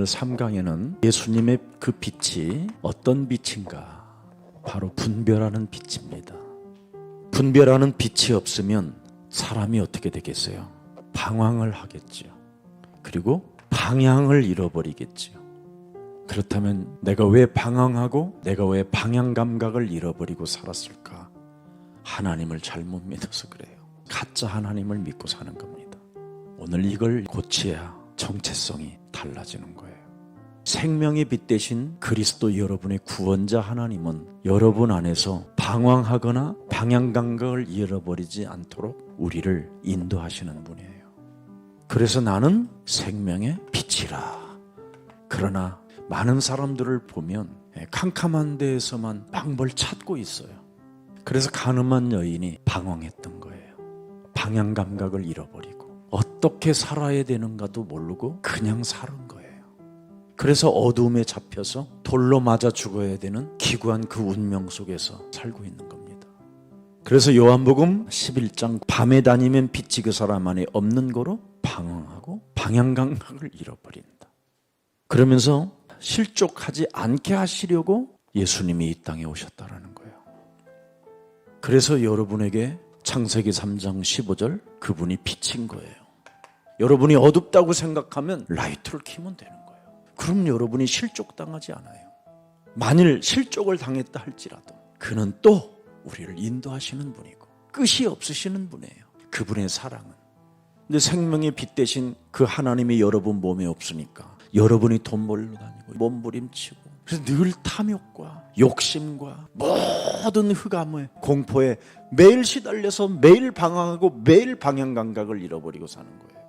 오늘 3강에는 예수님의 그 빛이 어떤 빛인가? 바로 분별하는 빛입니다. 분별하는 빛이 없으면 사람이 어떻게 되겠어요? 방황을 하겠죠. 그리고 방향을 잃어버리겠죠. 그렇다면 내가 왜 방황하고 내가 왜 방향 감각을 잃어버리고 살았을까? 하나님을 잘못 믿어서 그래요. 가짜 하나님을 믿고 사는 겁니다. 오늘 이걸 고쳐야 정체성이 달라지는 거예요. 생명의 빛 대신 그리스도 여러분의 구원자 하나님은 여러분 안에서 방황하거나 방향 감각을 잃어버리지 않도록 우리를 인도하시는 분이에요. 그래서 나는 생명의 빛이라. 그러나 많은 사람들을 보면 캄캄한 데에서만 방법을 찾고 있어요. 그래서 가늠한 여인이 방황했던 거예요. 방향 감각을 잃어버리고 어떻게 살아야 되는가도 모르고 그냥 사는 거예요. 그래서 어두움에 잡혀서 돌로 맞아 죽어야 되는 기구한 그 운명 속에서 살고 있는 겁니다. 그래서 요한복음 11장 밤에 다니면 빛이 그 사람 안에 없는 거로 방황하고 방향 감각을 잃어버린다. 그러면서 실족하지 않게 하시려고 예수님이 이 땅에 오셨다라는 거예요. 그래서 여러분에게 창세기 3장 15절 그분이 빛인 거예요. 여러분이 어둡다고 생각하면 라이트를 켜면 되는 거예요. 그럼 여러분이 실족당하지 않아요. 만일 실족을 당했다 할지라도 그는 또 우리를 인도하시는 분이고 끝이 없으시는 분이에요. 그분의 사랑은. 근데 생명의 빛 대신 그 하나님이 여러분 몸에 없으니까 여러분이 돈 벌러 다니고 몸부림치고 그래서 늘 탐욕과 욕심과 모든 흑암의 공포에 매일 시달려서 매일 방황하고 매일 방향 감각을 잃어버리고 사는 거예요.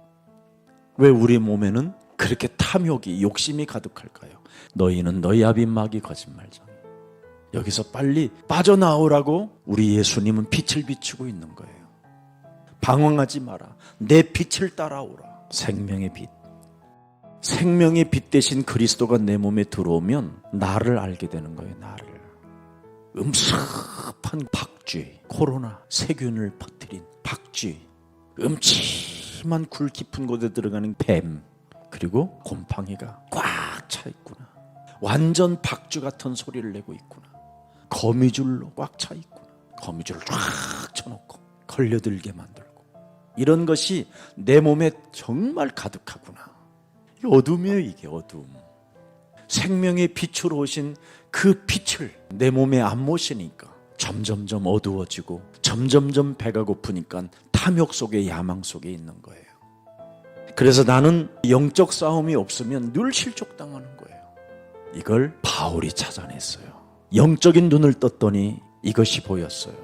왜 우리 몸에는 그렇게 탐욕이 욕심이 가득할까요? 너희는 너희 아비 마귀 거짓말쟁이. 여기서 빨리 빠져나오라고 우리 예수님은 빛을 비추고 있는 거예요. 방황하지 마라. 내 빛을 따라오라. 생명의 빛. 생명의 빛 대신 그리스도가 내 몸에 들어오면 나를 알게 되는 거예요. 나를. 음습한 박쥐, 코로나 세균을 퍼뜨린 박쥐, 음침한 굴 깊은 곳에 들어가는 뱀, 그리고 곰팡이가 꽉 차 있구나. 완전 박쥐 같은 소리를 내고 있구나. 거미줄로 꽉 차 있구나. 거미줄을 쫙 쳐놓고 걸려들게 만들고 이런 것이 내 몸에 정말 가득하구나. 어둠이에요. 이게 어둠. 생명의 빛으로 오신 그 빛을 내 몸에 안 모시니까 점점점 어두워지고 점점점 배가 고프니까 탐욕 속에 야망 속에 있는 거예요. 그래서 나는 영적 싸움이 없으면 늘 실족당하는 거예요. 이걸 바울이 찾아냈어요. 영적인 눈을 떴더니 이것이 보였어요.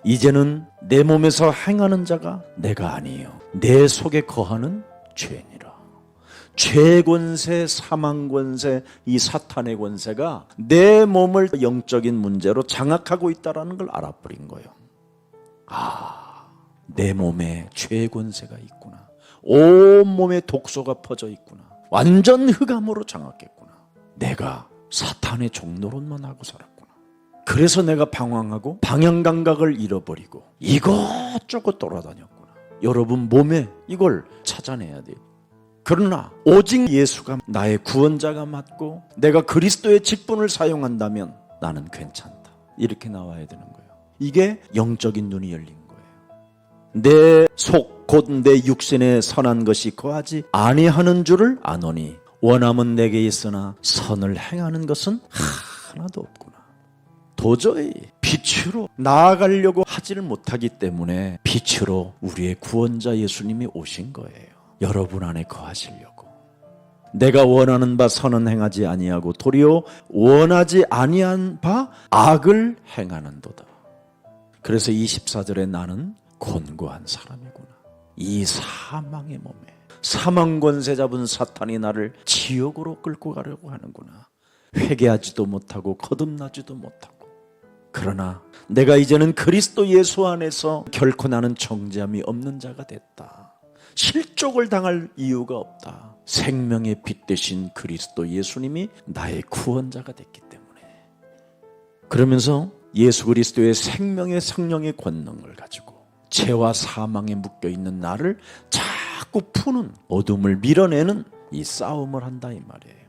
이제는 내 몸에서 행하는 자가 내가 아니에요. 내 속에 거하는 죄니라. 죄 권세, 사망 권세, 이 사탄의 권세가 내 몸을 영적인 문제로 장악하고 있다는 걸 알아버린 거예요. 내 몸에 죄 권세가 있구나. 온몸에 독소가 퍼져 있구나. 완전 흑암으로 장악했구나. 내가 사탄의 종노릇만 하고 살았구나. 그래서 내가 방황하고 방향 감각을 잃어버리고 이것저것 돌아다녔구나. 여러분 몸에 이걸 찾아내야 돼요. 그러나 오직 예수가 나의 구원자가 맞고 내가 그리스도의 직분을 사용한다면 나는 괜찮다. 이렇게 나와야 되는 거예요. 이게 영적인 눈이 열린 거예요. 내 속 곧 내 육신에 선한 것이 거하지 아니하는 줄을 아노니 원함은 내게 있으나 선을 행하는 것은 하나도 없구나. 도저히 빛으로 나아가려고 하지를 못하기 때문에 빛으로 우리의 구원자 예수님이 오신 거예요. 여러분 안에 거하시려고. 내가 원하는 바 선은 행하지 아니하고 도리어 원하지 아니한 바 악을 행하는도다. 그래서 24절에 나는 곤고한 사람이구나. 이 사망의 몸에 사망 권세 잡은 사탄이 나를 지옥으로 끌고 가려고 하는구나. 회개하지도 못하고 거듭나지도 못하고. 그러나 내가 이제는 그리스도 예수 안에서 결코 나는 정죄함이 없는 자가 됐다. 실족을 당할 이유가 없다. 생명의 빛 대신 그리스도 예수님이 나의 구원자가 됐기 때문에. 그러면서 예수 그리스도의 생명의 성령의 권능을 가지고 죄와 사망에 묶여있는 나를 자꾸 푸는 어둠을 밀어내는 이 싸움을 한다 이 말이에요.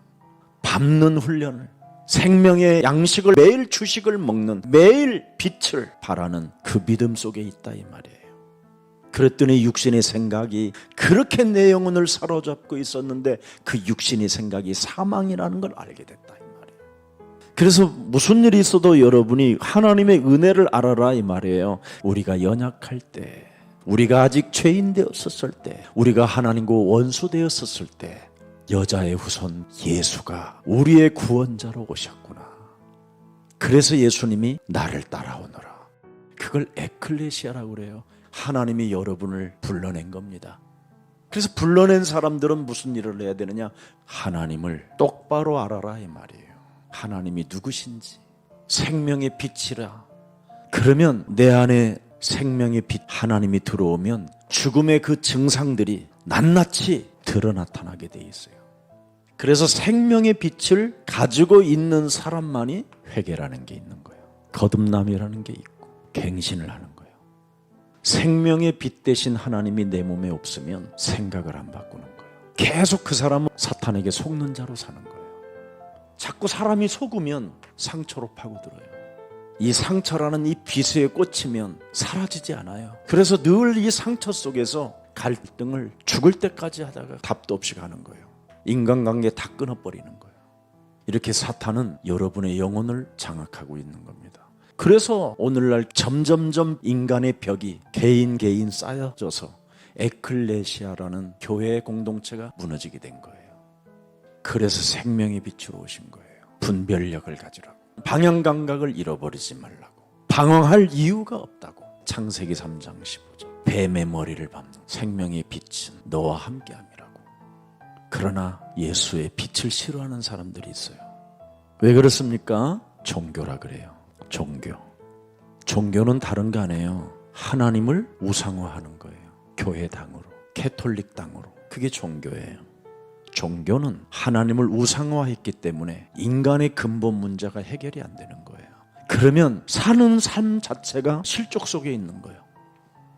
밟는 훈련을, 생명의 양식을 매일 주식을 먹는, 매일 빛을 발하는 그 믿음 속에 있다 이 말이에요. 그랬더니 육신의 생각이 그렇게 내 영혼을 사로잡고 있었는데 그 육신의 생각이 사망이라는 걸 알게 됐다 이 말이에요. 그래서 무슨 일이 있어도 여러분이 하나님의 은혜를 알아라 이 말이에요. 우리가 연약할 때, 우리가 아직 죄인 되었었을 때, 우리가 하나님과 원수 되었었을 때 여자의 후손 예수가 우리의 구원자로 오셨구나. 그래서 예수님이 나를 따라오너라. 그걸 에클레시아라고 그래요. 하나님이 여러분을 불러낸 겁니다. 그래서 불러낸 사람들은 무슨 일을 해야 되느냐? 하나님을 똑바로 알아라 이 말이에요. 하나님이 누구신지, 생명의 빛이라. 그러면 내 안에 생명의 빛 하나님이 들어오면 죽음의 그 증상들이 낱낱이 드러 나타나게 돼 있어요. 그래서 생명의 빛을 가지고 있는 사람만이 회개라는 게 있는 거예요. 거듭남이라는 게 있고 갱신을 하는 거예요. 생명의 빛 대신 하나님이 내 몸에 없으면 생각을 안 바꾸는 거예요. 계속 그 사람은 사탄에게 속는 자로 사는 거예요. 자꾸 사람이 속으면 상처로 파고들어요. 이 상처라는 이 비수에 꽂히면 사라지지 않아요. 그래서 늘 이 상처 속에서 갈등을 죽을 때까지 하다가 답도 없이 가는 거예요. 인간관계 다 끊어버리는 거예요. 이렇게 사탄은 여러분의 영혼을 장악하고 있는 겁니다. 그래서 오늘날 점점점 인간의 벽이 개인 쌓여져서 에클레시아라는 교회 공동체가 무너지게 된 거예요. 그래서 생명의 빛으로 오신 거예요. 분별력을 가지라고. 방향 감각을 잃어버리지 말라고. 방황할 이유가 없다고. 창세기 3장 15절. 뱀의 머리를 밟는 생명의 빛은 너와 함께함이라고. 그러나 예수의 빛을 싫어하는 사람들이 있어요. 왜 그렇습니까? 종교라 그래요. 종교는 다른 거 아니에요. 하나님을 우상화하는 거예요. 교회당으로, 캐톨릭당으로. 그게 종교예요. 종교는 하나님을 우상화했기 때문에 인간의 근본 문제가 해결이 안 되는 거예요. 그러면 사는 삶 자체가 실족 속에 있는 거예요.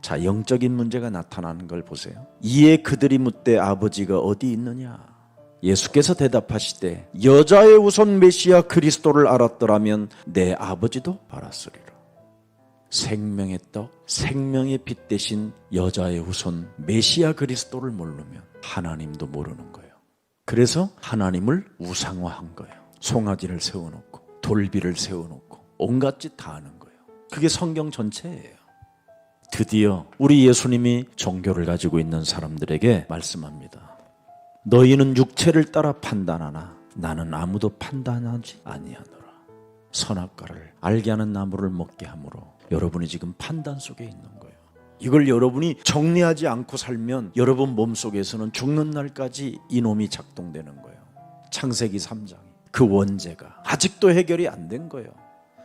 자, 영적인 문제가 나타나는 걸 보세요. 이에 그들이 묻되 아버지가 어디 있느냐? 예수께서 대답하시되 여자의 우선 메시아 그리스도를 알았더라면 내 아버지도 알았으리라. 생명의 떡, 생명의 빛 대신 여자의 후손 메시아 그리스도를 모르면 하나님도 모르는 거예요. 그래서 하나님을 우상화한 거예요. 송아지를 세워놓고 돌비를 세워놓고 온갖 짓 다 하는 거예요. 그게 성경 전체예요. 드디어 우리 예수님이 종교를 가지고 있는 사람들에게 말씀합니다. 너희는 육체를 따라 판단하나 나는 아무도 판단하지 아니하노라. 선악과를 알게 하는 나무를 먹게 하므로 여러분이 지금 판단 속에 있는 거예요. 이걸 여러분이 정리하지 않고 살면 여러분 몸속에서는 죽는 날까지 이놈이 작동되는 거예요. 창세기 3장 그 원죄가 아직도 해결이 안 된 거예요.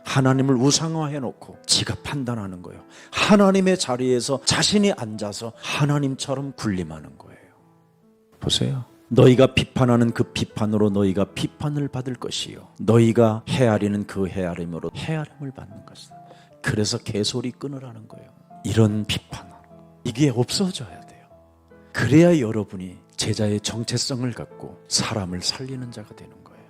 하나님을 우상화해놓고 지가 판단하는 거예요. 하나님의 자리에서 자신이 앉아서 하나님처럼 군림하는 거예요. 보세요. 너희가 비판하는 그 비판으로 너희가 비판을 받을 것이요 너희가 헤아리는 그 헤아림으로 헤아림을 받는 것이다. 그래서 개소리 끊으라는 거예요. 이런 비판 이게 없어져야 돼요. 그래야 여러분이 제자의 정체성을 갖고 사람을 살리는 자가 되는 거예요.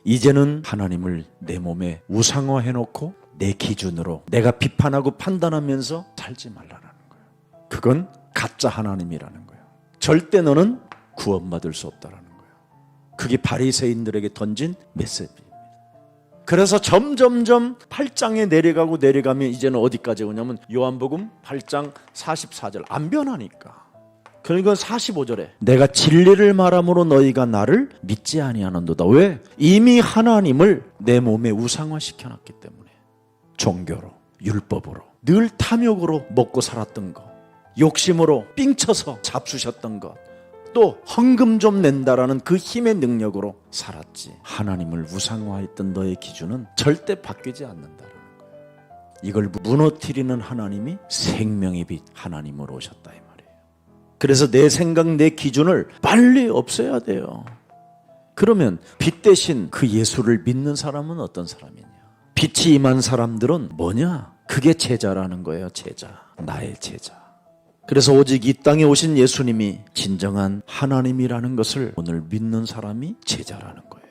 이제는 하나님을 내 몸에 우상화해놓고 내 기준으로 내가 비판하고 판단하면서 살지 말라는 거예요. 그건 가짜 하나님이라는 거예요. 절대 너는 구원받을 수 없다라는 거예요. 그게 바리새인들에게 던진 메시지입니다. 그래서 점점점 8장에 내려가면 이제는 어디까지 오냐면 요한복음 8장 44절 안 변하니까. 그러니까 45절에 내가 진리를 말함으로 너희가 나를 믿지 아니하는도다. 왜? 이미 하나님을 내 몸에 우상화시켜놨기 때문에. 종교로, 율법으로, 늘 탐욕으로 먹고 살았던 것, 욕심으로 삥쳐서 잡수셨던 것, 또 헌금 좀 낸다라는 그 힘의 능력으로 살았지. 하나님을 우상화했던 너의 기준은 절대 바뀌지 않는다라는 거예요. 이걸 무너뜨리는 하나님이 생명의 빛 하나님으로 오셨다 이 말이에요. 그래서 내 생각, 내 기준을 빨리 없애야 돼요. 그러면 빛 대신 그 예수를 믿는 사람은 어떤 사람이냐? 빛이 임한 사람들은 뭐냐? 그게 제자라는 거예요. 제자, 나의 제자. 그래서 오직 이 땅에 오신 예수님이 진정한 하나님이라는 것을 오늘 믿는 사람이 제자라는 거예요.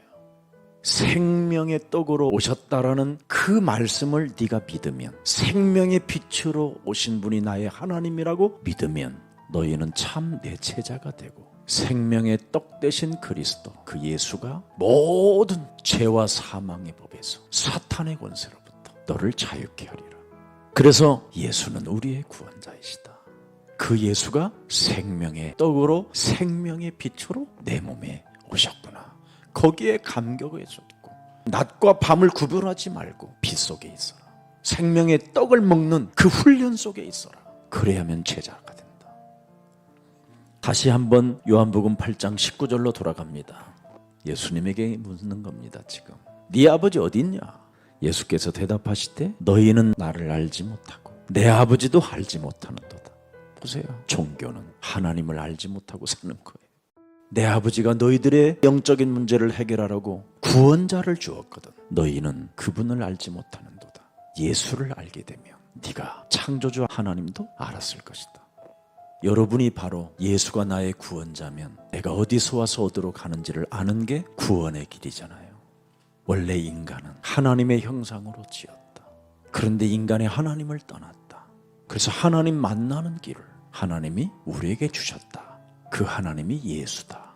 생명의 떡으로 오셨다라는 그 말씀을 네가 믿으면, 생명의 빛으로 오신 분이 나의 하나님이라고 믿으면 너희는 참 내 제자가 되고 생명의 떡 되신 그리스도, 그 예수가 모든 죄와 사망의 법에서 사탄의 권세로부터 너를 자유케 하리라. 그래서 예수는 우리의 구원자이시다. 그 예수가 생명의 떡으로 생명의 빛으로 내 몸에 오셨구나. 거기에 감격해 줬고, 낮과 밤을 구별하지 말고 빛 속에 있어라. 생명의 떡을 먹는 그 훈련 속에 있어라. 그래야만 제자가 된다. 다시 한번 요한복음 8장 19절로 돌아갑니다. 예수님에게 묻는 겁니다. 지금 네 아버지 어디 있냐? 예수께서 대답하시되 너희는 나를 알지 못하고 내 아버지도 알지 못하는도다. 보세요. 종교는 하나님을 알지 못하고 사는 거예요. 내 아버지가 너희들의 영적인 문제를 해결하라고 구원자를 주었거든. 너희는 그분을 알지 못하는도다. 예수를 알게 되면 네가 창조주 하나님도 알았을 것이다. 여러분이 바로 예수가 나의 구원자면 내가 어디서 와서 어디로 가는지를 아는 게 구원의 길이잖아요. 원래 인간은 하나님의 형상으로 지었다. 그런데 인간이 하나님을 떠났다. 그래서 하나님 만나는 길을 하나님이 우리에게 주셨다. 그 하나님이 예수다.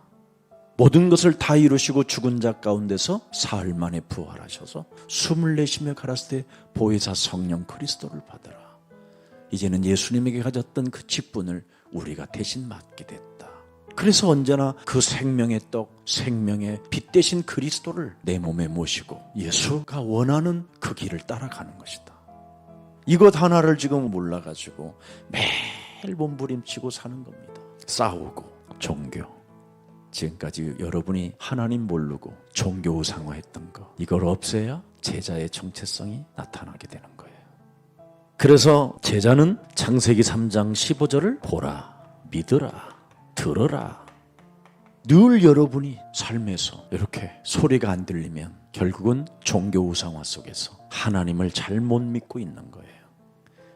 모든 것을 다 이루시고 죽은 자 가운데서 사흘 만에 부활하셔서 숨을 내쉬며 가라사대 보혜사 성령 그리스도를 받으라. 이제는 예수님에게 가졌던 그 직분을 우리가 대신 맡게 됐다. 그래서 언제나 그 생명의 떡, 생명의 빛 대신 그리스도를 내 몸에 모시고 예수가 원하는 그 길을 따라가는 것이다. 이것 하나를 지금 몰라가지고 매일 몸부림치고 사는 겁니다. 싸우고 종교, 지금까지 여러분이 하나님 모르고 종교 우상화했던 거, 이걸 없애야 제자의 정체성이 나타나게 되는 거예요. 그래서 제자는 창세기 3장 15절을 보라, 믿으라, 들어라. 늘 여러분이 삶에서 이렇게 소리가 안 들리면 결국은 종교 우상화 속에서 하나님을 잘못 믿고 있는 거예요.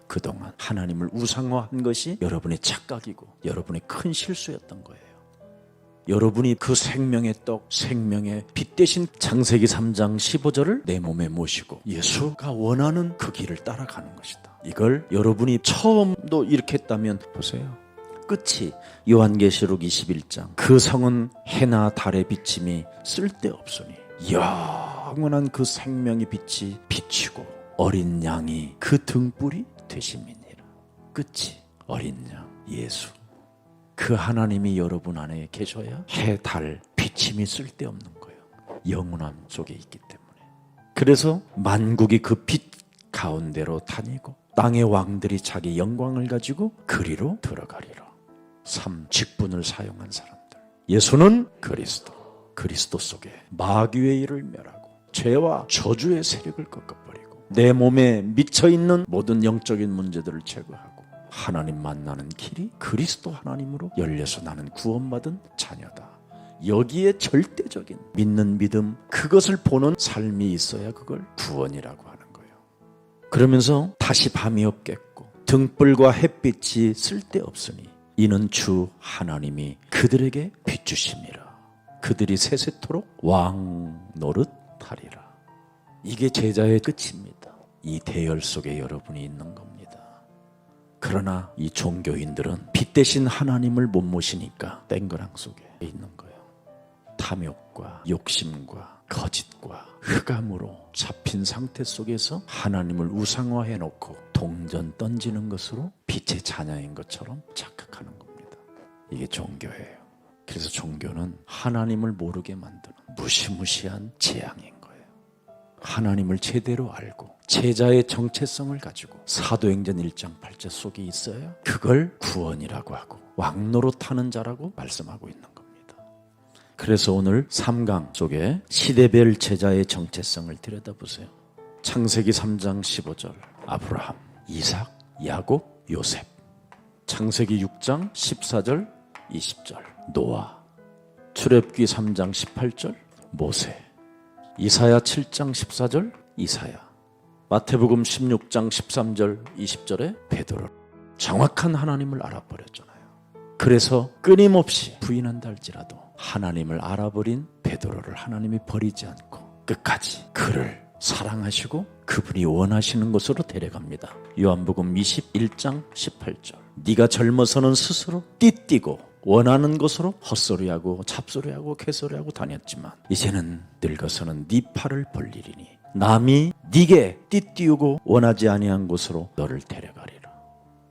그동안 하나님을 우상화한 것이 여러분의 착각이고 여러분의 큰 실수였던 거예요. 여러분이 그 생명의 떡, 생명의 빛 대신 창세기 3장 15절을 내 몸에 모시고 예수가 원하는 그 길을 따라가는 것이다. 이걸 여러분이 처음도 이렇게 했다면 보세요. 끝이 요한계시록 21장 그 성은 해나 달의 비침이 쓸데없으니 영원한 그 생명의 빛이 비치고 어린 양이 그 등불이 되심이니라. 끝이 어린 양 예수, 그 하나님이 여러분 안에 계셔야 해, 달, 비침이 쓸데없는 거예요. 영원함 속에 있기 때문에. 그래서 만국이 그 빛 가운데로 다니고 땅의 왕들이 자기 영광을 가지고 그리로 들어가리라. 3. 직분을 사용한 사람들. 예수는 그리스도, 그리스도 속에 마귀의 일을 멸하고 죄와 저주의 세력을 꺾어버리고 내 몸에 미쳐있는 모든 영적인 문제들을 제거하고 하나님 만나는 길이 그리스도 하나님으로 열려서 나는 구원받은 자녀다. 여기에 절대적인 믿는 믿음, 그것을 보는 삶이 있어야 그걸 구원이라고 하는 거예요. 그러면서 다시 밤이 없겠고 등불과 햇빛이 쓸데없으니 이는 주 하나님이 그들에게 비추심이라. 그들이 세세토록 왕 노릇하리라. 이게 제자의 끝입니다. 이 대열 속에 여러분이 있는 겁니다. 그러나 이 종교인들은 빛 대신 하나님을 못 모시니까 땡그랑 속에 있는 거예요. 탐욕과 욕심과 거짓과 흑암으로 잡힌 상태 속에서 하나님을 우상화해 놓고 동전 던지는 것으로 빛의 자녀인 것처럼 착각하는 겁니다. 이게 종교예요. 그래서 종교는 하나님을 모르게 만드는 무시무시한 재앙인 거예요. 하나님을 제대로 알고 제자의 정체성을 가지고 사도행전 1장 8절 속에 있어야 그걸 구원이라고 하고 왕노릇하는 자라고 말씀하고 있는 겁니다. 그래서 오늘 3강 속에 시대별 제자의 정체성을 들여다보세요. 창세기 3장 15절 아브라함, 이삭, 야곱, 요셉. 창세기 6장 14절 20절 노아. 출애굽기 3장 18절 모세. 이사야 7장 14절 이사야. 마태복음 16장 13절 20절에 베드로. 정확한 하나님을 알아버렸잖아요. 그래서 끊임없이 부인한다 할지라도 하나님을 알아버린 베드로를 하나님이 버리지 않고 끝까지 그를 사랑하시고 그분이 원하시는 곳으로 데려갑니다. 요한복음 21장 18절. 네가 젊어서는 스스로 띠뛰고 원하는 곳으로 헛소리하고 잡소리하고 개소리하고 다녔지만 이제는 늙어서는 네 팔을 벌리리니 남이 네게 띠띠우고 원하지 아니한 곳으로 너를 데려가리라.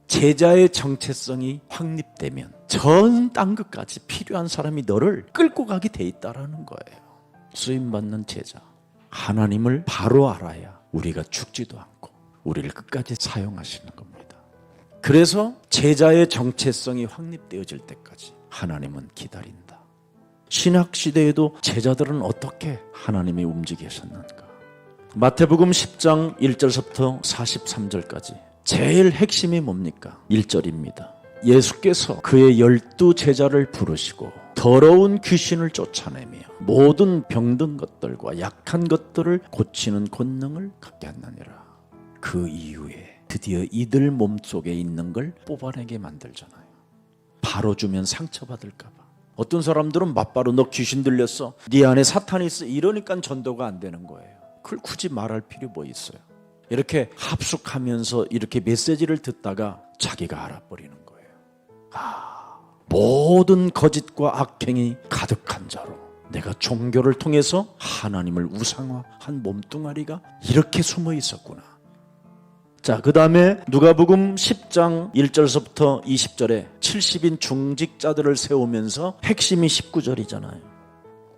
제자의 정체성이 확립되면 전 땅끝까지 필요한 사람이 너를 끌고 가게 돼 있다라는 거예요. 쓰임받는 제자, 하나님을 바로 알아야 우리가 죽지도 않고 우리를 끝까지 사용하시는 겁니다. 그래서 제자의 정체성이 확립되어질 때까지 하나님은 기다린다. 신약시대에도 제자들은 어떻게 하나님이 움직이셨는가? 마태복음 10장 1절부터 43절까지 제일 핵심이 뭡니까? 1절입니다. 예수께서 그의 12제자를 부르시고 더러운 귀신을 쫓아내며 모든 병든 것들과 약한 것들을 고치는 권능을 갖게 하느니라. 그 이후에 드디어 이들 몸속에 있는 걸 뽑아내게 만들잖아요. 바로 주면 상처받을까 봐. 어떤 사람들은 맞바로 너 귀신 들렸어, 네 안에 사탄이 있어, 이러니까 전도가 안 되는 거예요. 그걸 굳이 말할 필요 뭐 있어요. 이렇게 합숙하면서 이렇게 메시지를 듣다가 자기가 알아버리는 거예요. 모든 거짓과 악행이 가득한 자로 내가 종교를 통해서 하나님을 우상화한 몸뚱아리가 이렇게 숨어 있었구나. 자, 그 다음에 누가복음 10장 1절서부터 20절에 70인 중직자들을 세우면서 핵심이 19절이잖아요.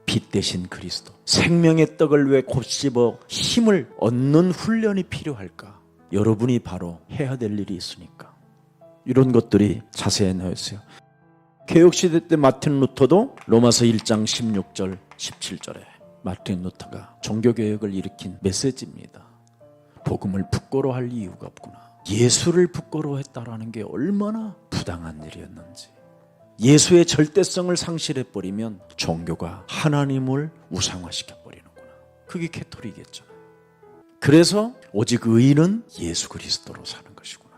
빛 대신 그리스도, 생명의 떡을 왜 곱씹어 힘을 얻는 훈련이 필요할까? 여러분이 바로 해야 될 일이 있으니까. 이런 것들이 자세히 나왔어요. 개혁시대 때 마틴 루터도 로마서 1장 16절 17절에 마틴 루터가 종교개혁을 일으킨 메시지입니다. 복음을 부끄러워할 이유가 없구나. 예수를 부끄러워했다라는 게 얼마나 부당한 일이었는지. 예수의 절대성을 상실해버리면 종교가 하나님을 우상화시켜버리는구나. 그게 캐토릭이었잖아요. 그래서 오직 의인은 예수 그리스도로 사는 것이구나.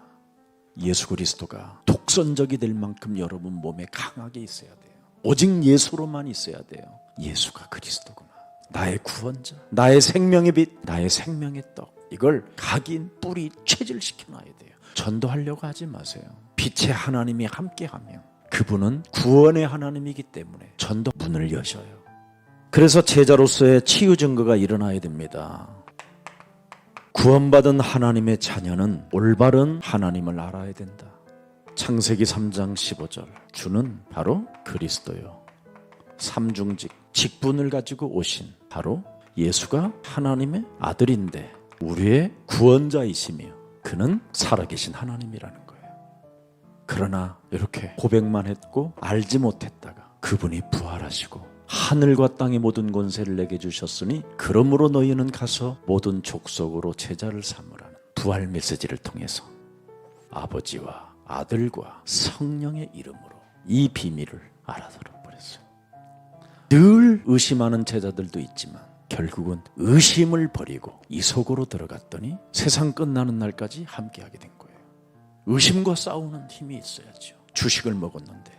예수 그리스도가 독선적이 될 만큼 여러분 몸에 강하게 있어야 돼요. 오직 예수로만 있어야 돼요. 예수가 그리스도구나. 나의 구원자, 나의 생명의 빛, 나의 생명의 떡. 이걸 각인, 뿌리, 체질시켜놔야 돼요. 전도하려고 하지 마세요. 빛의 하나님이 함께하면 그분은 구원의 하나님이기 때문에 전도 문을 여셔요. 그래서 제자로서의 치유 증거가 일어나야 됩니다. 구원받은 하나님의 자녀는 올바른 하나님을 알아야 된다. 창세기 3장 15절. 주는 바로 그리스도요. 삼중직, 직분을 가지고 오신 바로 예수가 하나님의 아들인데 우리의 구원자이시며 그는 살아계신 하나님이라는 거예요. 그러나 이렇게 고백만 했고 알지 못했다가 그분이 부활하시고 하늘과 땅의 모든 권세를 내게 주셨으니 그러므로 너희는 가서 모든 족속으로 제자를 삼으라는 부활 메시지를 통해서 아버지와 아들과 성령의 이름으로 이 비밀을 알아들어 버렸어요. 늘 의심하는 제자들도 있지만 결국은 의심을 버리고 이 속으로 들어갔더니 세상 끝나는 날까지 함께하게 된 거예요. 의심과 싸우는 힘이 있어야죠. 주식을 먹었는데.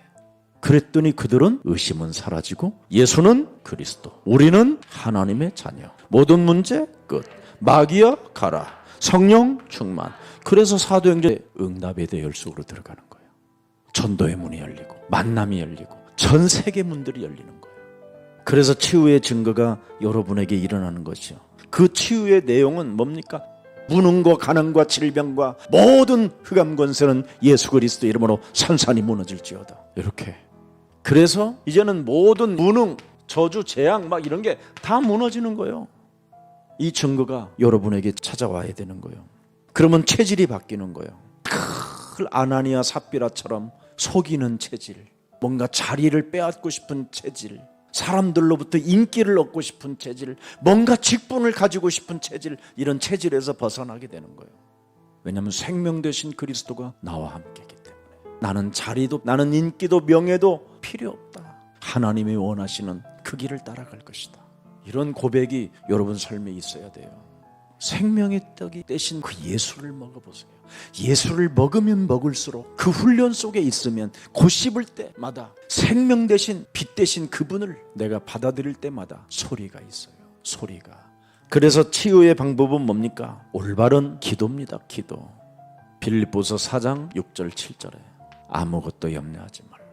그랬더니 그들은 의심은 사라지고 예수는 그리스도, 우리는 하나님의 자녀, 모든 문제 끝, 마귀야 가라, 성령 충만. 그래서 사도행전 응답에 대해 열속으로 들어가는 거예요. 전도의 문이 열리고 만남이 열리고 전 세계 문들이 열리는 거예요. 그래서 치유의 증거가 여러분에게 일어나는 것이요. 그 치유의 내용은 뭡니까? 무능과 가난과 질병과 모든 흑암 권세는 예수 그리스도 이름으로 산산이 무너질지어다. 이렇게. 그래서 이제는 모든 무능, 저주, 재앙 막 이런 게 다 무너지는 거예요. 이 증거가 여러분에게 찾아와야 되는 거예요. 그러면 체질이 바뀌는 거예요. 아나니아 삽비라처럼 속이는 체질, 뭔가 자리를 빼앗고 싶은 체질, 사람들로부터 인기를 얻고 싶은 체질, 뭔가 직분을 가지고 싶은 체질, 이런 체질에서 벗어나게 되는 거예요. 왜냐하면 생명 되신 그리스도가 나와 함께이기 때문에 나는 자리도, 나는 인기도, 명예도 필요 없다. 하나님이 원하시는 그 길을 따라갈 것이다. 이런 고백이 여러분 삶에 있어야 돼요. 생명의 떡이 대신 그 예수를 먹어보세요. 예수를 먹으면 먹을수록 그 훈련 속에 있으면 곧 씹을 때마다 생명 대신 빛 대신 그분을 내가 받아들일 때마다 소리가 있어요. 소리가 그래서 치유의 방법은 뭡니까? 올바른 기도입니다. 기도. 빌립보서 4장 6절 7절에 아무것도 염려하지 말라.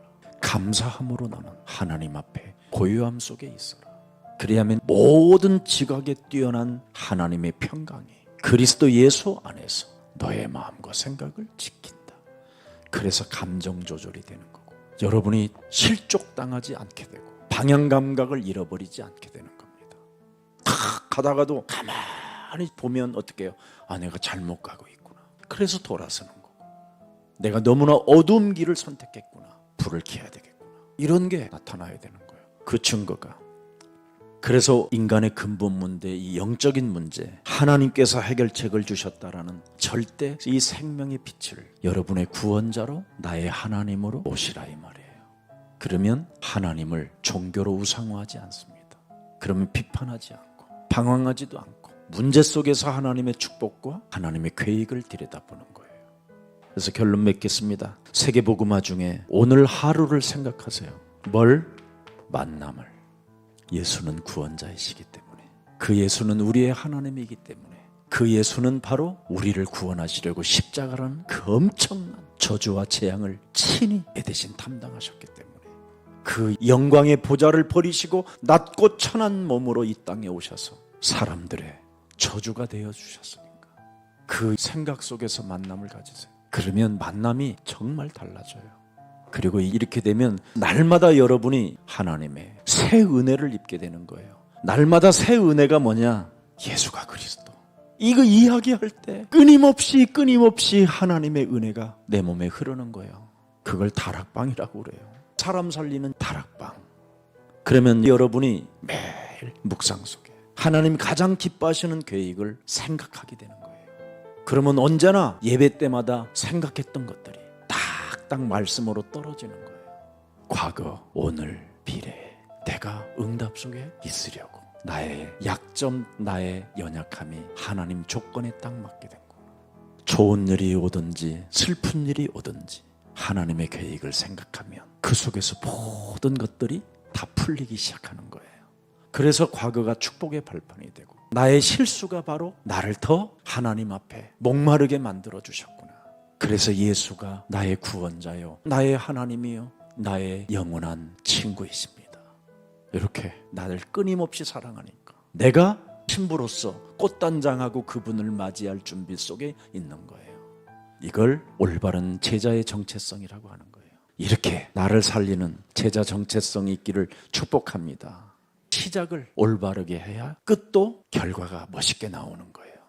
감사함으로 너는 하나님 앞에 고요함 속에 있어라. 그리하면 모든 지각에 뛰어난 하나님의 평강이 그리스도 예수 안에서 너의 마음과 생각을 지킨다. 그래서 감정 조절이 되는 거고, 여러분이 실족당하지 않게 되고 방향 감각을 잃어버리지 않게 되는 겁니다. 탁 가다가도 가만히 보면 어떻게 해요? 아, 내가 잘못 가고 있구나. 그래서 돌아서는 거고, 내가 너무나 어두운 길을 선택했구나. 불을 켜야 되겠구나. 이런 게 나타나야 되는 거예요. 그 증거가. 그래서 인간의 근본 문제, 이 영적인 문제, 하나님께서 해결책을 주셨다라는 절대 이 생명의 빛을 여러분의 구원자로 나의 하나님으로 모시라 이 말이에요. 그러면 하나님을 종교로 우상화하지 않습니다. 그러면 비판하지 않고 방황하지도 않고 문제 속에서 하나님의 축복과 하나님의 계획을 들여다보는 거예요. 그래서 결론 맺겠습니다. 세계복음화 중에 오늘 하루를 생각하세요. 뭘? 만남을. 예수는 구원자이시기 때문에, 그 예수는 우리의 하나님이기 때문에, 그 예수는 바로 우리를 구원하시려고 십자가라는 그 엄청난 저주와 재앙을 친히 내 대신 담당하셨기 때문에, 그 영광의 보좌를 버리시고 낮고 천한 몸으로 이 땅에 오셔서 사람들의 저주가 되어 주셨으니까 그 생각 속에서 만남을 가지세요. 그러면 만남이 정말 달라져요. 그리고 이렇게 되면 날마다 여러분이 하나님의 새 은혜를 입게 되는 거예요. 날마다 새 은혜가 뭐냐? 예수가 그리스도. 이거 이야기할 때 끊임없이 하나님의 은혜가 내 몸에 흐르는 거예요. 그걸 다락방이라고 그래요. 사람 살리는 다락방. 그러면 여러분이 매일 묵상 속에 하나님이 가장 기뻐하시는 계획을 생각하게 되는 거예요. 그러면 언제나 예배 때마다 생각했던 것들이 딱 말씀으로 떨어지는 거예요. 과거, 오늘, 미래, 내가 응답 속에 있으려고 나의 약점, 나의 연약함이 하나님 조건에 딱 맞게 된 거예요. 좋은 일이 오든지 슬픈 일이 오든지 하나님의 계획을 생각하면 그 속에서 모든 것들이 다 풀리기 시작하는 거예요. 그래서 과거가 축복의 발판이 되고 나의 실수가 바로 나를 더 하나님 앞에 목마르게 만들어 주셨구나. 그래서 예수가 나의 구원자요, 나의 하나님이요, 나의 영원한 친구이십니다. 이렇게 나를 끊임없이 사랑하니까 내가 신부로서 꽃단장하고 그분을 맞이할 준비 속에 있는 거예요. 이걸 올바른 제자의 정체성이라고 하는 거예요. 이렇게 나를 살리는 제자 정체성이 있기를 축복합니다. 시작을 올바르게 해야 끝도 결과가 멋있게 나오는 거예요.